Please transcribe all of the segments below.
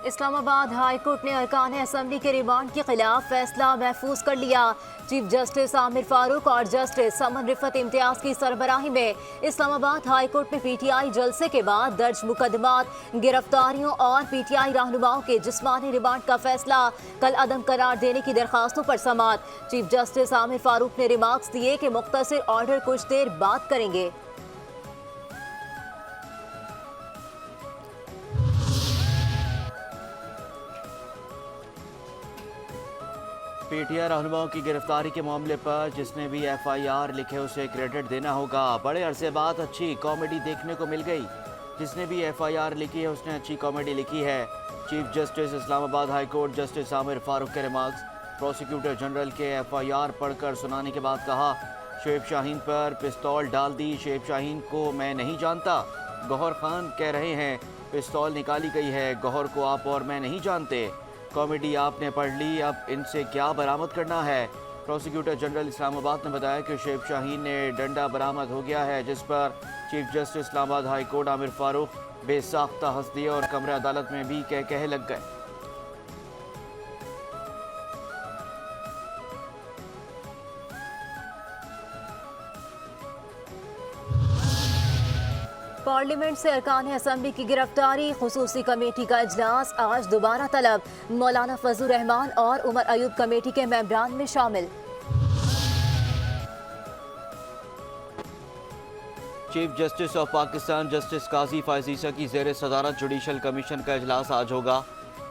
Islamabad high court ने अरकान assembly के रिमांड के खिलाफ फैसला महफूज कर लिया। चीफ जस्टिस आमिर फारूक और जस्टिस समन रिफत इम्तियाज की सरबराही में इस्लामाबाद हाई कोर्ट में पीटीआई जलसे के बाद दर्ज मुकदमात, गिरफ्तारियों और पीटीआई रहनुमाओं के जिस्मानी रिमांड का फैसला कल अदम करार देने की दरखास्तों पर समाअत। चीफ जस्टिस आमिर फारूक ने रिमार्क्स दिए कि मुख्तसर ऑर्डर कुछ देर बाद करेंगे। पीटीआई रहनुमाओं की गिरफ्तारी के मामले पर जिसने भी एफआईआर लिखे उसे क्रेडिट देना होगा। बड़े अरसे बाद अच्छी कॉमेडी देखने को मिल गई। जिसने भी एफआईआर लिखी है उसने अच्छी कॉमेडी लिखी है। Chief justice Islamabad high court justice Aamir Farooq के रिमार्क्स प्रोसिक्यूटर जनरल के एफआईआर पढ़कर सुनाने के बाद कहा, शुएब शाहीन पर पिस्तौल डाल दी। शुएब शाहीन को मैं नहीं जानता। गौहर खान कह रहे हैं पिस्तौल निकाली गई है। गौहर को आप और मैं नहीं जानते। कॉमेडी आपने पढ़ ली, अब इनसे क्या बरामद करना है। प्रोसिक्यूटर जनरल इस्लामाबाद ने बताया कि शुएब शाहीन ने डंडा बरामद हो गया है, जिस पर chief justice Islamabad high court Aamir Farooq बेसाख्ता हंस दिए और कमरे अदालत में भी कह लग गए। पार्लियामेंट से अरकान असम्बली की गिरफ्तारी, खुसूसी कमेटी का इजलास आज दोबारा तलब। मौलाना फजलुर रहमान और उमर अयूब कमेटी के मेंबरान में शामिल। Chief justice of Pakistan justice Qazi Faez Isa की ज़ेर सदारत जुडिशल कमीशन का इजलास आज होगा।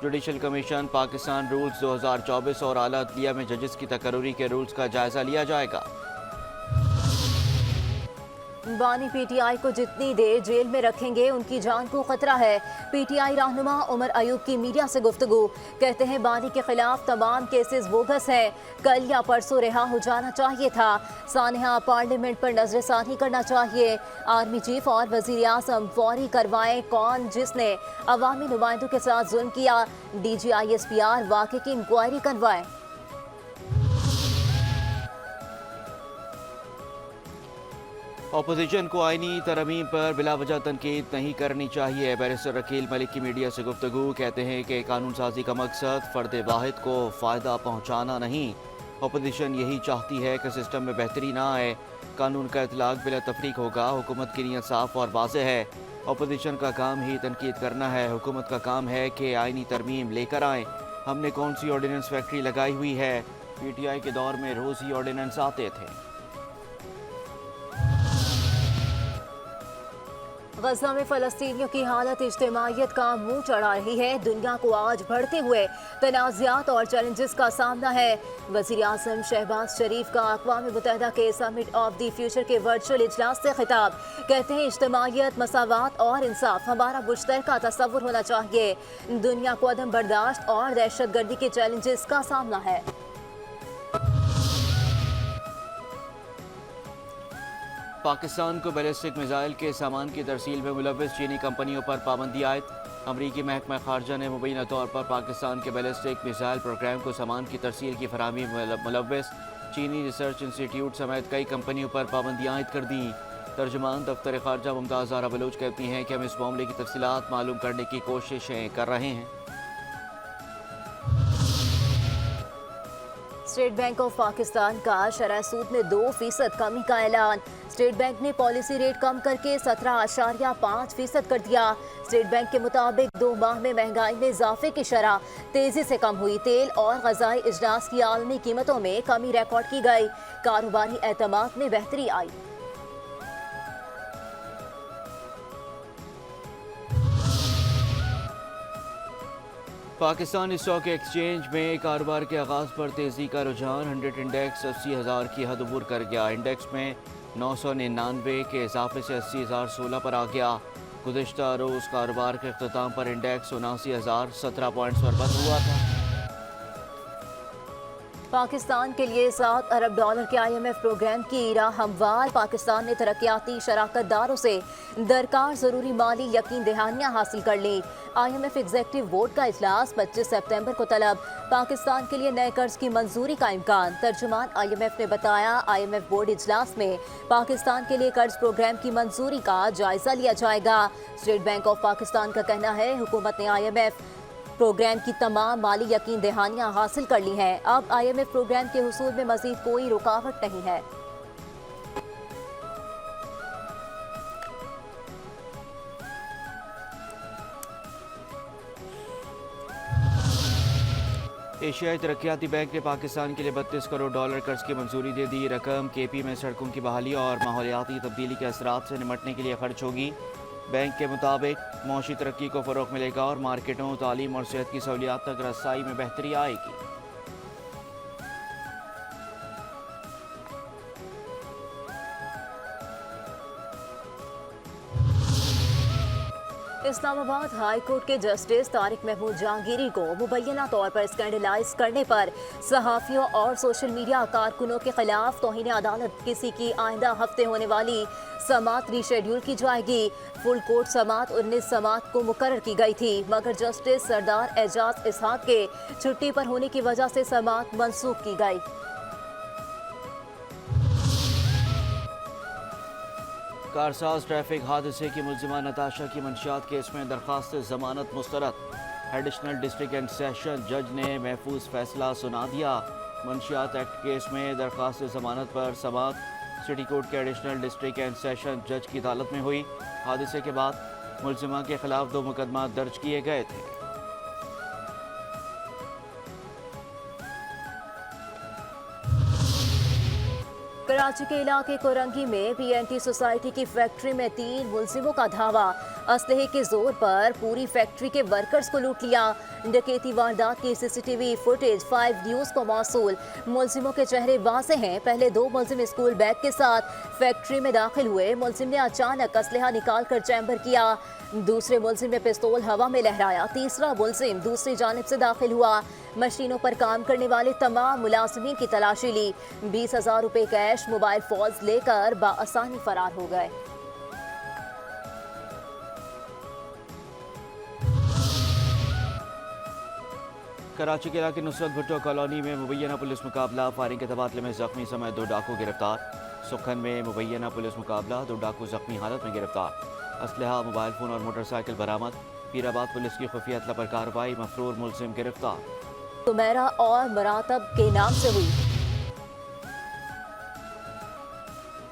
जुडिशल कमीशन पाकिस्तान रूल्स 2024 और आला अदलिया में जजेस की तकर्री के रूल्स का जायजा लिया जाएगा। बानी पीटीआई को जितनी देर जेल में रखेंगे उनकी जान को खतरा है। पीटीआई रहनुमा उमर अयूब की मीडिया से गुफ्तगू, कहते हैं बानी के खिलाफ तमाम केसेस बोगस हैं। कल या परसों रिहा हो जाना चाहिए था। सानिया पार्लियामेंट पर नजरसानी करना चाहिए। आर्मी चीफ और वजीर आजम फौरी करवाएं कौन जिसने अवामी नुमाइंदों के साथ जुल्म किया। DGISPR वाक़े की इंक्वायरी करवाएं। अपोजिशन को आईनी तरमीम पर बिलावजह तनकीद नहीं करनी चाहिए। बैरिस्टर रकील मलिक की मीडिया से गुफ्तगू, कहते हैं कि कानून साजी का मकसद फ़र्द वाहिद को फ़ायदा पहुँचाना नहीं। अपोजिशन यही चाहती है कि सिस्टम में बेहतरी ना आए। कानून का इतलाक़ बिला तफरीक होगा। हुकूमत की नीयत साफ़ और वाज़ेह है। अपोजिशन का काम ही तनकीद करना है। हुकूमत का काम है कि आईनी तरमीम लेकर आएँ। हमने कौन सी ऑर्डिनेंस फैक्ट्री लगाई हुई है? PTI के दौर में रोज़ ही ऑर्डिनेंस आते थे। गजा में फ़लस्तीनियों की हालत इज्तिमाइयत का मुंह चढ़ा रही है। दुनिया को आज बढ़ते हुए तनाज़ात और चैलेंजेस का सामना है। वज़ीर आज़म शहबाज शरीफ का अक़वाम मुत्तहिदा के समिट ऑफ द फ्यूचर के वर्चुअल इजलास से खिताब, कहते हैं इज्तिमाइयत, मसावात और इंसाफ हमारा मुश्तरका तसव्वुर होना चाहिए। दुनिया को अदम बर्दाश्त और दहशतगर्दी के चैलेंजेस का सामना है। पाकिस्तान को बैलिस्टिक मिसाइल के सामान की तरसील में मुलव्विस चीनी कंपनियों पर पाबंदी आयद। अमरीकी महकमा खारजा ने मुबैना तौर पर पाकिस्तान के बैलिस्टिक मिसाइल प्रोग्राम को सामान की तरसील की फराहमी में मुलव्विस चीनी रिसर्च इंस्टीट्यूट समेत कई कंपनियों पर पाबंदी आयद कर दी। तर्जुमान दफ्तर खारजा मुमताज़ ज़ारा बलोच कहती हैं कि हम इस मामले की तफसीलात मालूम करने की कोशिशें कर रहे हैं। स्टेट बैंक ऑफ पाकिस्तान का शरह सूद में 2% कमी का ऐलान। स्टेट बैंक ने पॉलिसी रेट कम करके 17.5% कर दिया। स्टेट बैंक के मुताबिक 2 माह में महंगाई में इजाफे की शरह तेजी से कम हुई। तेल और ग़ज़ाई अजनास की आलमी कीमतों में कमी रिकॉर्ड की गई। कारोबारी एतमाद में बेहतरी आई। पाकिस्तान स्टॉक एक्सचेंज में कारोबार के आगाज़ पर तेज़ी का रुझान। 100 इंडेक्स 80,000 की हद अबूर कर गया। इंडेक्स में 999 के इजाफे से 80,016 पर आ गया। गुज़िश्ता रोज़ कारोबार के अख्ताम पर इंडेक्स 79,017 पॉइंट्स पर बंद हुआ था। पाकिस्तान के लिए $7 अरब के IMF प्रोग्राम की राह हमवार। पाकिस्तान ने तरक्याती शराकतदारों से दरकार ज़रूरी माली यकीन दहानियाँ हासिल कर ली। IMF एग्जेक्टिव बोर्ड का इजलास 25 सितंबर को तलब। पाकिस्तान के लिए नए कर्ज की मंजूरी का इम्कान। तर्जुमान IMF ने बताया, IMF बोर्ड इजलास में पाकिस्तान के लिए कर्ज प्रोग्राम की मंजूरी का जायजा लिया जाएगा। स्टेट बैंक ऑफ पाकिस्तान का कहना है, हुकूमत ने IMF प्रोग्राम की तमाम माली यकीन दहानियाँ हासिल कर ली हैं। अब IMF प्रोग्राम के हुसूल में मजीद कोई रुकावट नहीं है। एशियाई तरक्याती बैंक ने पाकिस्तान के लिए $32 करोड़ कर्ज की मंजूरी दे दी। रकम KP में सड़कों की बहाली और माहौलियाती तब्दीली के असरात से निमटने के लिए खर्च होगी। बैंक के मुताबिक मौशी तरक्की को फ़रोग़ मिलेगा और मार्केटों, तालीम और सेहत की सहूलियात तक रसाई में बेहतरी आएगी। इस्लामाबाद हाई कोर्ट के जस्टिस तारिक महमूद जहांगीरी को मुबैना तौर पर स्कैंडलाइज करने पर सहाफ़ियों और सोशल मीडिया कारकुनों के खिलाफ तौहीन अदालत किसी की आइंदा हफ्ते होने वाली समात रीशेड्यूल की जाएगी। फुल कोर्ट समात 19 समात को मुकर्रर की गई थी, मगर जस्टिस सरदार एजाज इसहाक के छुट्टी पर होने की वजह से समात मनसूख की गई। कारसाज ट्रैफिक हादसे की मुलजिमा नताशा की मंशियात केस में दरख्वास्त जमानत मुस्तरद। एडिशनल डिस्ट्रिक्ट एंड सेशन जज ने महफूज फैसला सुना दिया। मंशियात एक्ट केस में दरख्वास्त जमानत पर समात सिटी कोर्ट के एडिशनल डिस्ट्रिक्ट एंड सेशन जज की अदालत में हुई। हादसे के बाद मुलजिमा के खिलाफ 2 मुकदमा दर्ज किए गए थे। कराची के इलाके कोरंगी में PNT सोसाइटी की फैक्ट्री में 3 मुलजिमों का धावा। असलहे के जोर पर पूरी फैक्ट्री के वर्कर्स को लूट लिया। डकैती वारदात की CCTV फुटेज 5 न्यूज़ को मौसूल। मुलजिमों के चेहरे वाज़े हैं। पहले 2 मुलजिम स्कूल बैग के साथ फैक्ट्री में दाखिल हुए। मुलजिम ने अचानक असलहा निकाल कर चैम्बर किया। दूसरे मुलजिम ने पिस्तौल हवा में लहराया। तीसरा मुलजिम दूसरी जानिब से दाखिल हुआ। मशीनों पर काम करने वाले तमाम मुलाजिमीन की तलाशी ली। 20,000 रुपए कैश, मोबाइल फोन्स लेकर बाआसानी फरार हो गए। कराची के इलाके नुसरत भुट्टो कॉलोनी में मुबैना पुलिस मुकाबला। फायरिंग के तबादले में जख्मी समेत 2 डाकू गिरफ्तार। सुखन में मुबैना पुलिस मुकाबला, 2 डाकू जख्मी हालत में गिरफ्तार। असलहा, मोबाइल फोन और मोटरसाइकिल बरामद। पीराबाद पुलिस की खुफिया इत्तला पर कार्रवाई, मफरूर मुलजिम गिरफ्तार। सुमेरा और मरातब के नाम से हुई।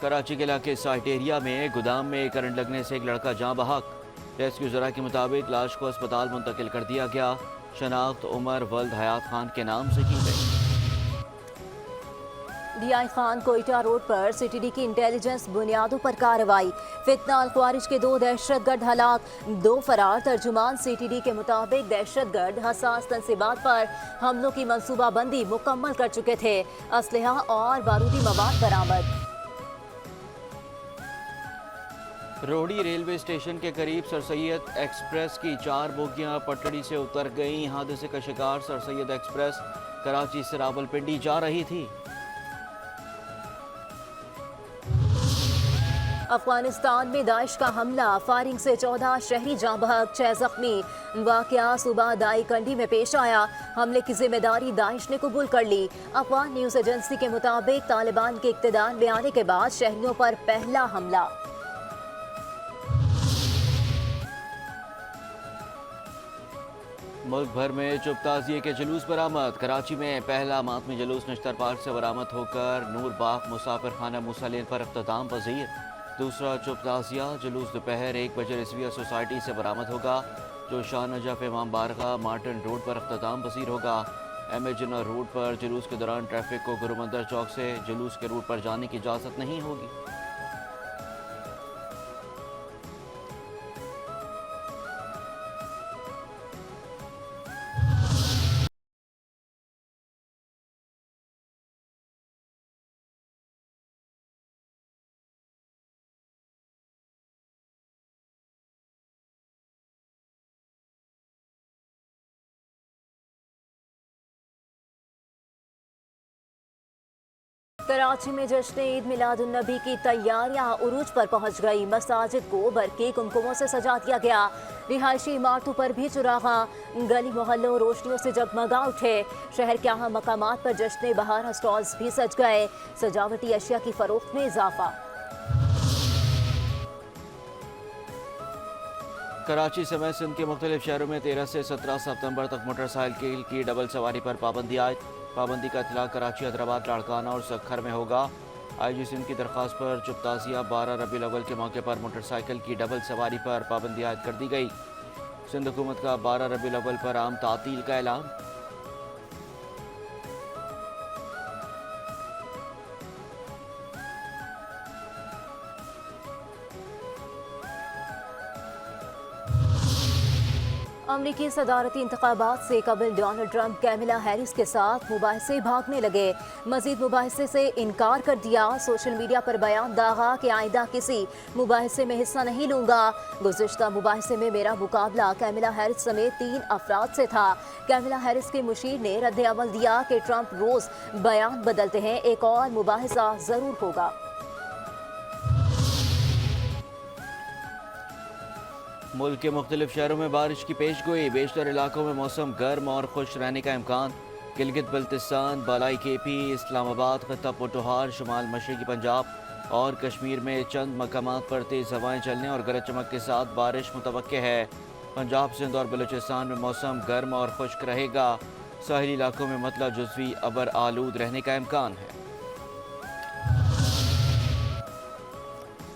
कराची के इलाके साइट एरिया में गोदाम में करंट लगने से एक लड़का जाँ बहक। रेस्क्यू जरा के मुताबिक लाश को अस्पताल मुंतकिल कर दिया गया। शनाख्त उमर वल्द हयात खान के नाम से की गई। DI खान कोयटा रोड पर CTD की इंटेलिजेंस बुनियादों पर कार्रवाई। फितना अल ख्वारिज के 2 दहशतगर्द हलाक, 2 फरार। तर्जुमान CTD के मुताबिक दहशतगर्द हसास तंसीबात पर हमलों की मंसूबाबंदी मुकम्मल कर चुके थे। असलहा और बारूदी मवाद बरामद। रोहड़ी रेलवे स्टेशन के करीब सर सैयद एक्सप्रेस की 4 बोगियां पटड़ी से उतर गईं। हादसे का शिकार सर सैयद एक्सप्रेस कराची से रावलपिंडी जा रही थी। अफगानिस्तान में दाइश का हमला, फायरिंग से 14 शहरी जाँ बहक, 6 जख्मी। वाकया सुबह दाई कंडी में पेश आया। हमले की जिम्मेदारी दाइश ने कबूल कर ली। अफगान न्यूज़ एजेंसी के मुताबिक तालिबान के इक़्तिदार में आने के बाद शहरियों पर पहला हमला। मुल्क भर में चुप ताज़िए के जुलूस बरामद। कराची में पहला मातमी जुलूस नश्तर पार्क से बरामद होकर नूर बाग मुसाफिर खाना मूसा लेन पर अख्ताम पजीर। दूसरा चुप ताज़िया जुलूस दोपहर 1 बजे रिजविया सोसाइटी से बरामद होगा, जो शाह नजफ इमाम बारगाह मार्टन रोड पर अख्ताम पजीर होगा। MA जिन्ना रोड पर जुलूस के दौरान ट्रैफिक को गुरुमंदर चौक से जुलूस के रूट पर जाने की इजाज़त नहीं होगी। कराची में जश्न ईद मिलादुन नबी की तैयारियां उरूज पर पहुंच गई। मसाजिद को बरक़ी कुमकुमों से सजा दिया गया। रिहायशी इमारतों पर भी चुरागा, गली मोहल्लों रोशनियों से जगमगा उठे। शहर के अहम मकामात पर जश्न बहार स्टॉल्स भी सज गए। सजावटी अशिया की फरोख्त में इजाफा। कराची समेत सिंध के मुख्तलिफ शहरों में 13 से 17 सितंबर तक मोटरसाइकिल की डबल सवारी पर पाबंदी आयद। पाबंदी का इतलाक कराची, हैदराबाद, लाड़काना और सखर में होगा। IG सिंध की दरख्वास्त पर चुप ताज़िया 12 रबीउल अव्वल के मौके पर मोटरसाइकिल की डबल सवारी पर पाबंदी आयद कर दी गई। सिंध हुकूमत का 12 रबीउल अव्वल पर आम तातील का ऐलान। अमरीकी सदारती इंतखाबात से कबल डोनाल्ड ट्रंप कैमिला हैरिस के साथ मुबाहिसे भागने लगे। मजीद मुबाहिसे से इनकार कर दिया। सोशल मीडिया पर बयान दागा कि आइंदा किसी मुबाहिसे में हिस्सा नहीं लूंगा। गुज़िश्ता मुबाहिसे में मेरा मुकाबला कैमिला हैरिस समेत 3 अफराद से था। कैमिला हैरिस के मुशीर ने रद्द अमल दिया कि ट्रंप रोज बयान बदलते हैं, एक और मुबाहिसा जरूर होगा। मुल्क के मुख्तलिफ शहरों में बारिश की पेशगोई। बेशतर इलाकों में मौसम गर्म और खुश रहने का इम्कान। गिलगित बल्तिस्तान, बालाई KP, इस्लामाबाद, खत्ता पोटोहार, शुमाल मशरकी पंजाब और कश्मीर में चंद मकामात पर तेज़ हवाएं चलने और गरज चमक के साथ बारिश मुतवक्के है। पंजाब, सिंध और बलूचिस्तान में मौसम गर्म और खुश्क रहेगा। साहिली इलाकों में मतला जुज़वी अबर आलूद रहने का इम्कान है।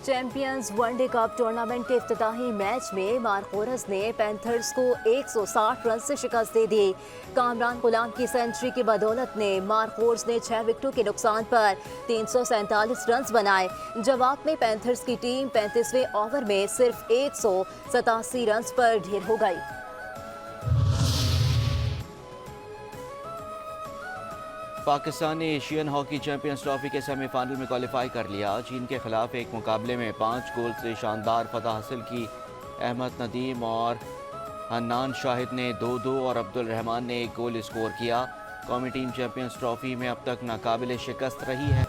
चैंपियंस वनडे कप टूर्नामेंट के इफ्तिताही मैच में मारकोरस ने पैंथर्स को 160 रन से शिकस्त दे दी। कामरान गुलाम की सेंचुरी की बदौलत ने मारकोर्स ने 6 विकेटों के नुकसान पर 347 रन बनाए। जवाब में पैंथर्स की टीम 35वें ओवर में सिर्फ 187 रन पर ढेर हो गई। पाकिस्तान ने एशियन हॉकी चैंपियंस ट्रॉफी के सेमीफाइनल में क्वालिफाई कर लिया। चीन के खिलाफ एक मुकाबले में 5 गोल से शानदार फतह हासिल की। अहमद नदीम और हन्नान शाहिद ने 2-2 और अब्दुल रहमान ने 1 गोल स्कोर किया। कौमी टीम चैंपियंस ट्रॉफी में अब तक नाकाबिले शिकस्त रही है।